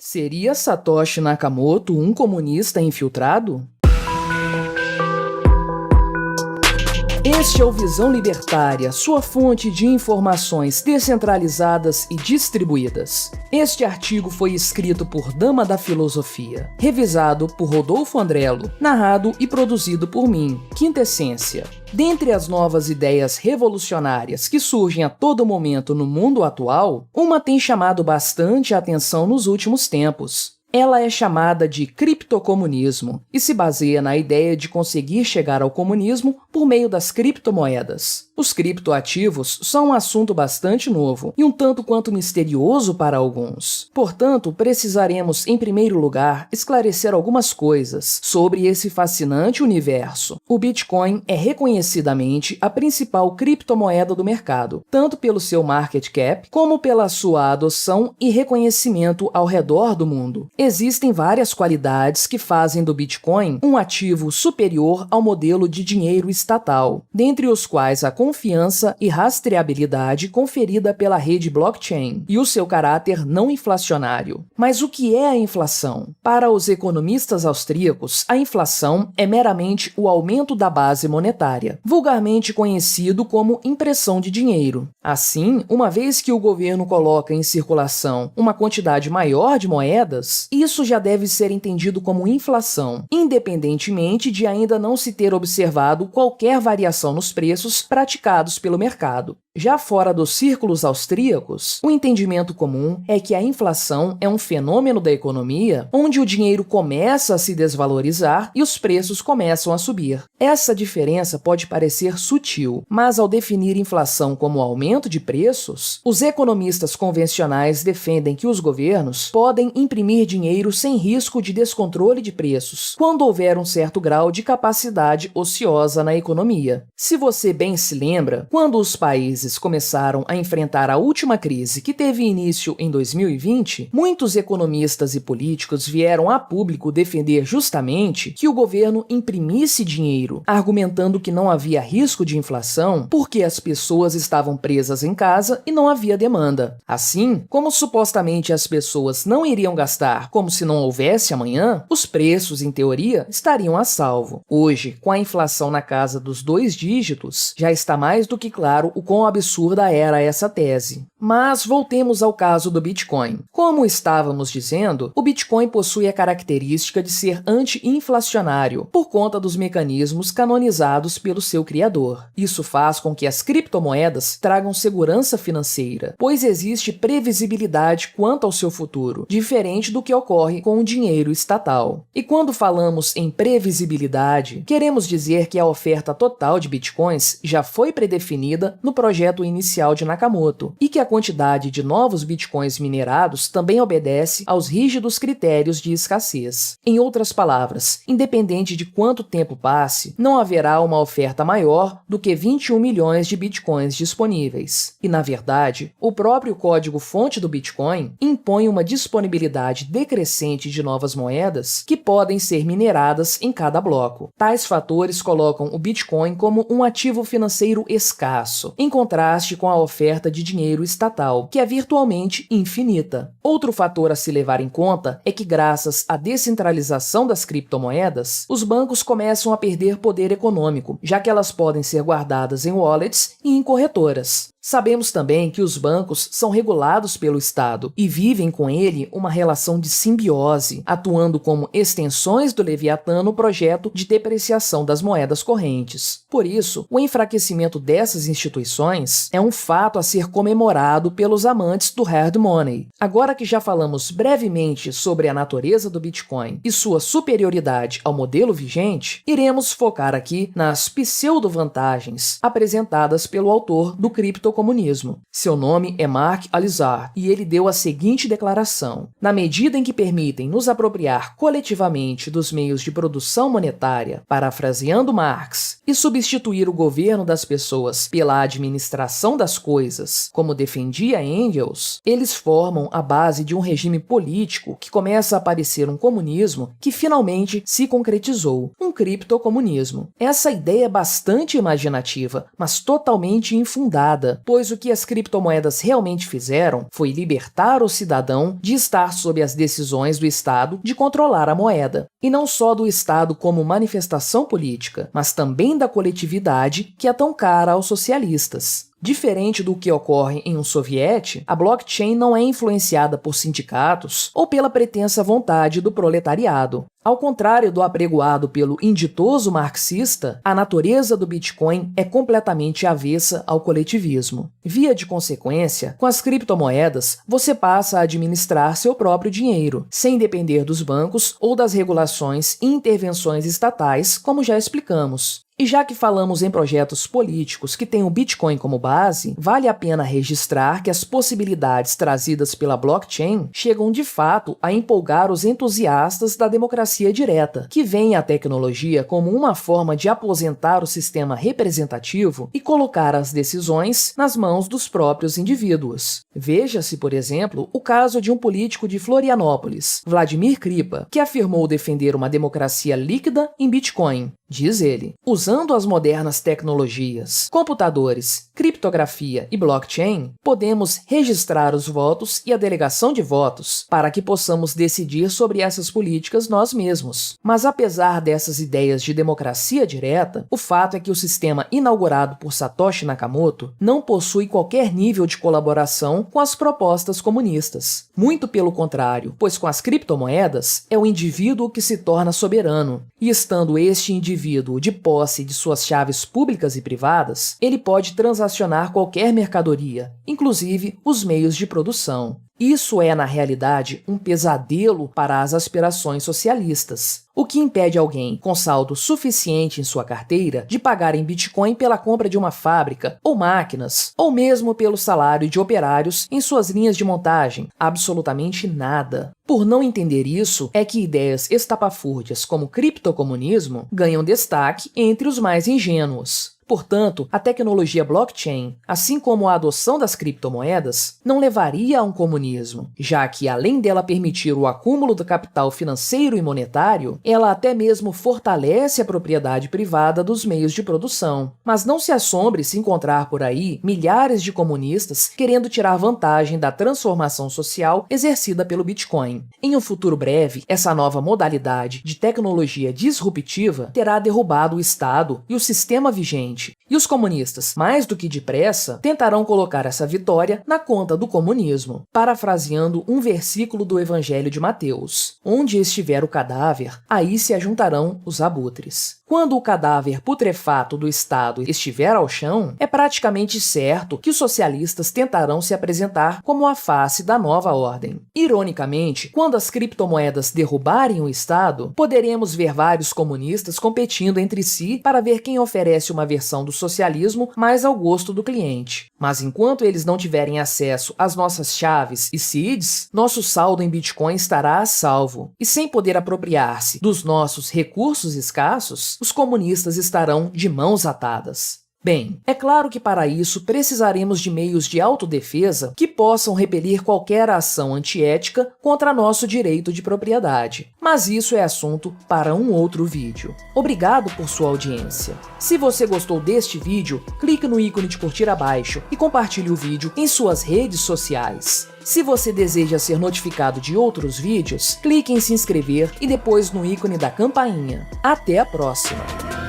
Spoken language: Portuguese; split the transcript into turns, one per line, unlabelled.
Seria Satoshi Nakamoto um comunista infiltrado? Este é o Visão Libertária, sua fonte de informações descentralizadas e distribuídas. Este artigo foi escrito por Dama da Filosofia, revisado por Rodolfo Andrello, narrado e produzido por mim, Quintessência. Dentre as novas ideias revolucionárias que surgem a todo momento no mundo atual, uma tem chamado bastante a atenção nos últimos tempos. Ela é chamada de criptocomunismo e se baseia na ideia de conseguir chegar ao comunismo por meio das criptomoedas. Os criptoativos são um assunto bastante novo e um tanto quanto misterioso para alguns. Portanto, precisaremos, em primeiro lugar, esclarecer algumas coisas sobre esse fascinante universo. O Bitcoin é reconhecidamente a principal criptomoeda do mercado, tanto pelo seu market cap como pela sua adoção e reconhecimento ao redor do mundo. Existem várias qualidades que fazem do Bitcoin um ativo superior ao modelo de dinheiro estatal, dentre os quais a confiança e rastreabilidade conferida pela rede blockchain e o seu caráter não inflacionário. Mas o que é a inflação? Para os economistas austríacos, a inflação é meramente o aumento da base monetária, vulgarmente conhecido como impressão de dinheiro. Assim, uma vez que o governo coloca em circulação uma quantidade maior de moedas, isso já deve ser entendido como inflação, independentemente de ainda não se ter observado qualquer variação nos preços praticados pelo mercado. Já fora dos círculos austríacos, o entendimento comum é que a inflação é um fenômeno da economia onde o dinheiro começa a se desvalorizar e os preços começam a subir. Essa diferença pode parecer sutil, mas ao definir inflação como aumento de preços, os economistas convencionais defendem que os governos podem imprimir dinheiro sem risco de descontrole de preços, quando houver um certo grau de capacidade ociosa na economia. Se você bem se lembra, quando os países começaram a enfrentar a última crise que teve início em 2020, muitos economistas e políticos vieram a público defender justamente que o governo imprimisse dinheiro, argumentando que não havia risco de inflação porque as pessoas estavam presas em casa e não havia demanda. Assim, como supostamente as pessoas não iriam gastar como se não houvesse amanhã, os preços, em teoria, estariam a salvo. Hoje, com a inflação na casa dos 2 dígitos, já está mais do que claro o quão absurda era essa tese. Mas voltemos ao caso do Bitcoin. Como estávamos dizendo, o Bitcoin possui a característica de ser anti-inflacionário por conta dos mecanismos canonizados pelo seu criador. Isso faz com que as criptomoedas tragam segurança financeira, pois existe previsibilidade quanto ao seu futuro, diferente do que ocorre com o dinheiro estatal. E quando falamos em previsibilidade, queremos dizer que a oferta total de Bitcoins já foi predefinida no projeto inicial de Nakamoto e que a quantidade de novos bitcoins minerados também obedece aos rígidos critérios de escassez. Em outras palavras, independente de quanto tempo passe, não haverá uma oferta maior do que 21 milhões de bitcoins disponíveis. E, na verdade, o próprio código-fonte do Bitcoin impõe uma disponibilidade decrescente de novas moedas que podem ser mineradas em cada bloco. Tais fatores colocam o Bitcoin como um ativo financeiro escasso, em contraste com a oferta de dinheiro estatal, que é virtualmente infinita. Outro fator a se levar em conta é que, graças à descentralização das criptomoedas, os bancos começam a perder poder econômico, já que elas podem ser guardadas em wallets e em corretoras. Sabemos também que os bancos são regulados pelo Estado e vivem com ele uma relação de simbiose, atuando como extensões do Leviatã no projeto de depreciação das moedas correntes. Por isso, o enfraquecimento dessas instituições é um fato a ser comemorado pelos amantes do hard money. Agora que já falamos brevemente sobre a natureza do Bitcoin e sua superioridade ao modelo vigente, iremos focar aqui nas pseudo-vantagens apresentadas pelo autor do criptocomunismo. Seu nome é Mark Alizar e ele deu a seguinte declaração: na medida em que permitem nos apropriar coletivamente dos meios de produção monetária, parafraseando Marx, e substituir o governo das pessoas pela administração das coisas, como defendia Engels, eles formam a base de um regime político que começa a parecer um comunismo que finalmente se concretizou, um criptocomunismo. Essa ideia é bastante imaginativa, mas totalmente infundada. nada, pois o que as criptomoedas realmente fizeram foi libertar o cidadão de estar sob as decisões do Estado de controlar a moeda. E não só do Estado como manifestação política, mas também da coletividade que é tão cara aos socialistas. Diferente do que ocorre em um soviete, a blockchain não é influenciada por sindicatos ou pela pretensa vontade do proletariado. Ao contrário do apregoado pelo inditoso marxista, a natureza do Bitcoin é completamente avessa ao coletivismo. Via de consequência, com as criptomoedas, você passa a administrar seu próprio dinheiro, sem depender dos bancos ou das regulações e intervenções estatais, como já explicamos. E já que falamos em projetos políticos que têm o Bitcoin como base, vale a pena registrar que as possibilidades trazidas pela blockchain chegam de fato a empolgar os entusiastas da democracia direta, que veem a tecnologia como uma forma de aposentar o sistema representativo e colocar as decisões nas mãos dos próprios indivíduos. Veja-se, por exemplo, o caso de um político de Florianópolis, Vladimir Kripa, que afirmou defender uma democracia líquida em Bitcoin. Diz ele, usando as modernas tecnologias, computadores, criptografia e blockchain, podemos registrar os votos e a delegação de votos para que possamos decidir sobre essas políticas nós mesmos. Mas apesar dessas ideias de democracia direta, o fato é que o sistema inaugurado por Satoshi Nakamoto não possui qualquer nível de colaboração com as propostas comunistas. Muito pelo contrário, pois com as criptomoedas é o indivíduo que se torna soberano, e estando este indivíduo de posse de suas chaves públicas e privadas, ele pode transacionar qualquer mercadoria, inclusive os meios de produção. Isso é, na realidade, um pesadelo para as aspirações socialistas. O que impede alguém com saldo suficiente em sua carteira de pagar em Bitcoin pela compra de uma fábrica ou máquinas, ou mesmo pelo salário de operários em suas linhas de montagem? Absolutamente nada. Por não entender isso, é que ideias estapafúrdias como criptocomunismo ganham destaque entre os mais ingênuos. Portanto, a tecnologia blockchain, assim como a adoção das criptomoedas, não levaria a um comunismo, já que, além dela permitir o acúmulo do capital financeiro e monetário, ela até mesmo fortalece a propriedade privada dos meios de produção. Mas não se assombre se encontrar por aí milhares de comunistas querendo tirar vantagem da transformação social exercida pelo Bitcoin. Em um futuro breve, essa nova modalidade de tecnologia disruptiva terá derrubado o Estado e o sistema vigente. E os comunistas, mais do que depressa, tentarão colocar essa vitória na conta do comunismo, parafraseando um versículo do Evangelho de Mateus: onde estiver o cadáver, aí se ajuntarão os abutres. Quando o cadáver putrefato do Estado estiver ao chão, é praticamente certo que os socialistas tentarão se apresentar como a face da nova ordem. Ironicamente, quando as criptomoedas derrubarem o Estado, poderemos ver vários comunistas competindo entre si para ver quem oferece uma versão do socialismo mais ao gosto do cliente. Mas enquanto eles não tiverem acesso às nossas chaves e seeds, nosso saldo em Bitcoin estará a salvo. E sem poder apropriar-se dos nossos recursos escassos, os comunistas estarão de mãos atadas. Bem, é claro que para isso precisaremos de meios de autodefesa que possam repelir qualquer ação antiética contra nosso direito de propriedade. Mas isso é assunto para um outro vídeo. Obrigado por sua audiência. Se você gostou deste vídeo, clique no ícone de curtir abaixo e compartilhe o vídeo em suas redes sociais. Se você deseja ser notificado de outros vídeos, clique em se inscrever e depois no ícone da campainha. Até a próxima!